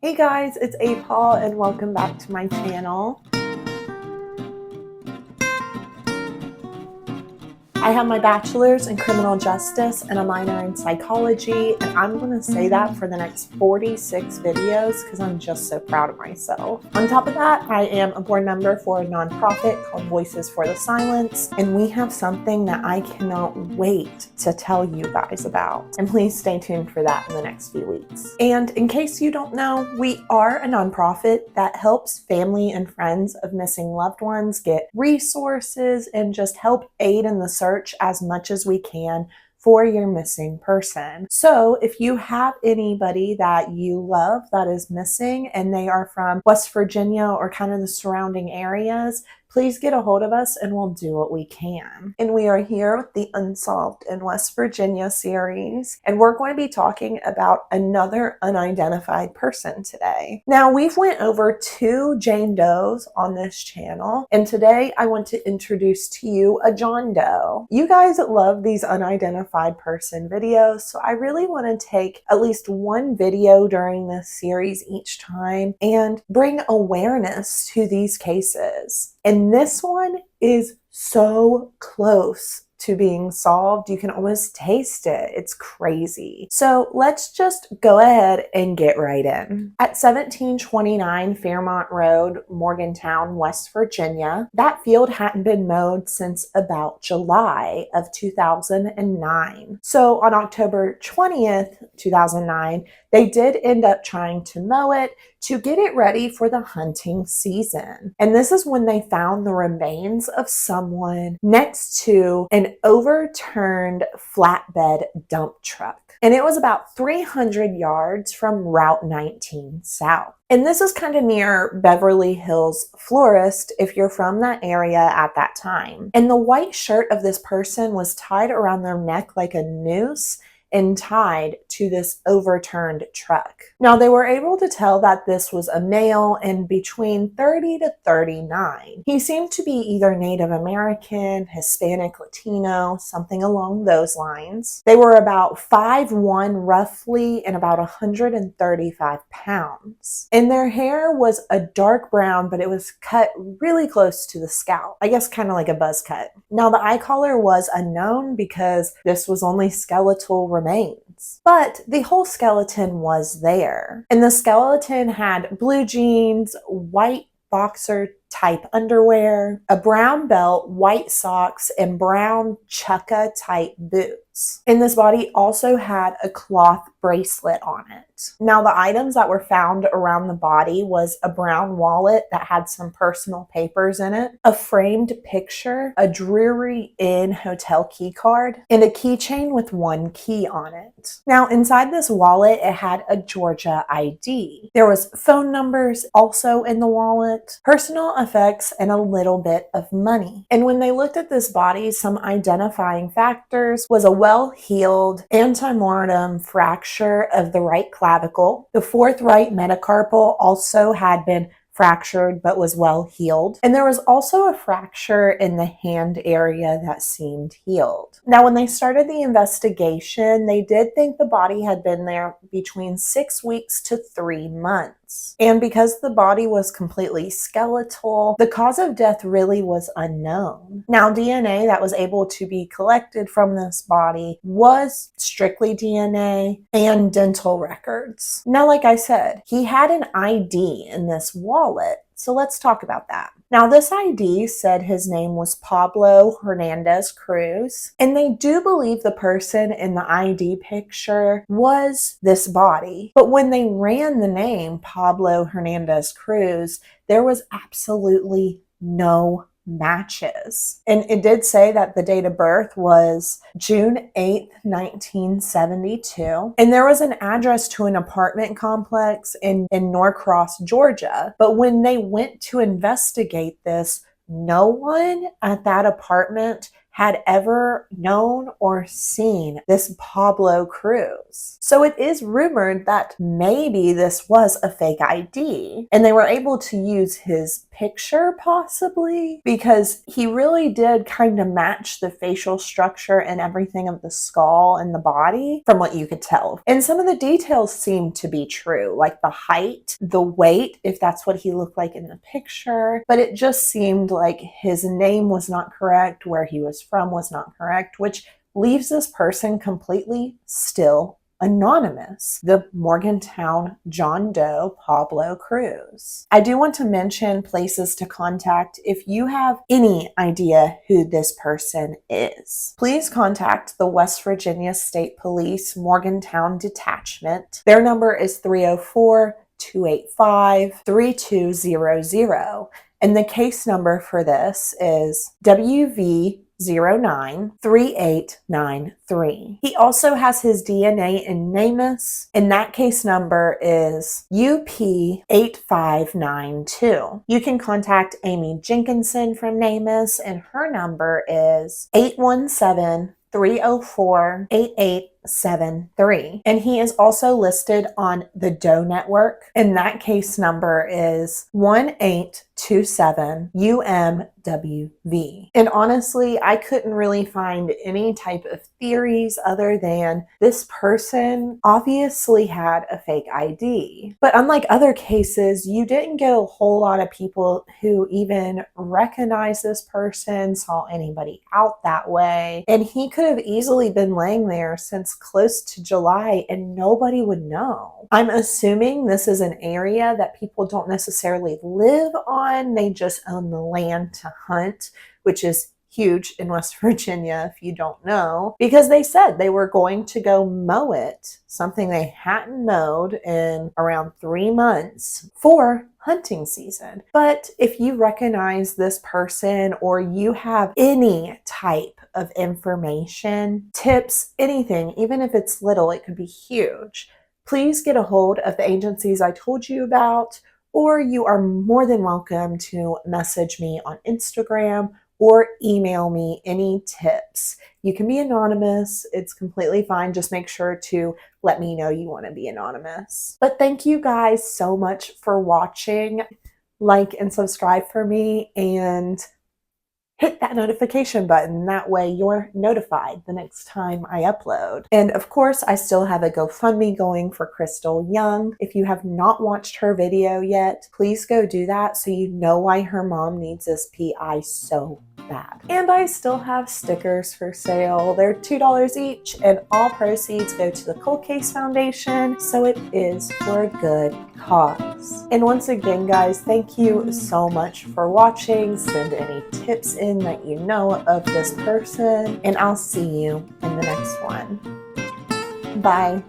Hey guys, it's Paul and welcome back to my channel. I have my bachelor's in criminal justice and a minor in psychology, and I'm going to say that for the next 46 videos because I'm just so proud of myself. On top of that, I am a board member for a nonprofit called Voices for the Silence, and we have something that I cannot wait to tell you guys about. And please stay tuned for that in the next few weeks. And in case you don't know, we are a nonprofit that helps family and friends of missing loved ones get resources and just help aid in the search as much as we can for your missing person. So if you have anybody that you love that is missing and they are from West Virginia or kind of the surrounding areas, please get a hold of us and we'll do what we can. And we are here with the Unsolved in West Virginia series, and we're going to be talking about another unidentified person today. Now, we've went over 2 Jane Does on this channel, and today I want to introduce to you a John Doe. You guys love these unidentified person videos, so I really want to take at least one video during this series each time and bring awareness to these cases. And this one is so close to being solved. You can almost taste it. It's crazy. So let's just go ahead and get right in. At 1729 Fairmont Road, Morgantown, West Virginia, that field hadn't been mowed since about July of 2009. So on October 20th, 2009, they did end up trying to mow it to get it ready for the hunting season. And this is when they found the remains of someone next to an overturned flatbed dump truck. And it was about 300 yards from Route 19 South. And this is kind of near Beverly Hills Florist if you're from that area at that time. And the white shirt of this person was tied around their neck like a noose and tied to this overturned truck. Now, they were able to tell that this was a male and between 30 to 39. He seemed to be either Native American, Hispanic, Latino, something along those lines. They were about 5'1" roughly and about 135 pounds. And their hair was a dark brown, but it was cut really close to the scalp. I guess kind of like a buzz cut. Now, the eye color was unknown because this was only skeletal remains, but the whole skeleton was there. And the skeleton had blue jeans, white boxer type underwear, a brown belt, white socks, and brown chukka type boots. And this body also had a cloth bracelet on it. Now, the items that were found around the body was a brown wallet that had some personal papers in it, a framed picture, a Drury Inn hotel key card, and a keychain with one key on it. Now, inside this wallet, it had a Georgia ID. There was phone numbers also in the wallet, personal effects, and a little bit of money. And when they looked at this body, some identifying factors was a well-healed antemortem fracture of the right clavicle. The fourth right metacarpal also had been fractured but was well healed. And there was also a fracture in the hand area that seemed healed. Now, when they started the investigation, they did think the body had been there between 6 weeks to 3 months. And because the body was completely skeletal, the cause of death really was unknown. Now, DNA that was able to be collected from this body was strictly DNA and dental records. Now, like I said, he had an ID in this wallet. So let's talk about that. Now, this ID said his name was Pablo Hernandez Cruz, and they do believe the person in the ID picture was this body. But when they ran the name Pablo Hernandez Cruz, there was absolutely no matches. And it did say that the date of birth was June 8th, 1972. And there was an address to an apartment complex in Norcross, Georgia. But when they went to investigate this, no one at that apartment had ever known or seen this Pablo Cruz. So it is rumored that maybe this was a fake ID, and they were able to use his picture possibly, because he really did kind of match the facial structure and everything of the skull and the body from what you could tell. And some of the details seemed to be true, like the height, the weight, if that's what he looked like in the picture. But it just seemed like his name was not correct, where he was from was not correct, which leaves this person completely still anonymous. The Morgantown John Doe, Pablo Cruz. I do want to mention places to contact if you have any idea who this person is. Please contact the West Virginia State Police Morgantown Detachment. Their number is 304-285-3200. And the case number for this is WV093893. He also has his DNA in NamUs, and that case number is UP8592. You can contact Amy Jenkinson from NamUs, and her number is 817-304-8873. And he is also listed on the Doe Network, and that case number is 1827-UMWV. And honestly, I couldn't really find any type of theories other than this person obviously had a fake ID. But unlike other cases, you didn't get a whole lot of people who even recognized this person, saw anybody out that way. And he could have easily been laying there since close to July and nobody would know. I'm assuming this is an area that people don't necessarily live on. They just own the land to hunt, which is huge in West Virginia if you don't know, because they said they were going to go mow it, something they hadn't mowed in around 3 months for hunting season. But if you recognize this person or you have any type of information, tips, anything, even if it's little, it could be huge, please get a hold of the agencies I told you about, or you are more than welcome to message me on Instagram or email me any tips. You can be anonymous. It's completely fine. Just make sure to let me know you want to be anonymous. But thank you guys so much for watching. Like and subscribe for me, and hit that notification button. That way you're notified the next time I upload. And of course, I still have a GoFundMe going for Crystal Young. If you have not watched her video yet, please go do that so you know why her mom needs this PI so bad. And I still have stickers for sale. They're $2 each, and all proceeds go to the Cold Case Foundation, so it is for a good cause. And once again, guys, thank you so much for watching. Send any tips in that you know of this person, and I'll see you in the next one. Bye.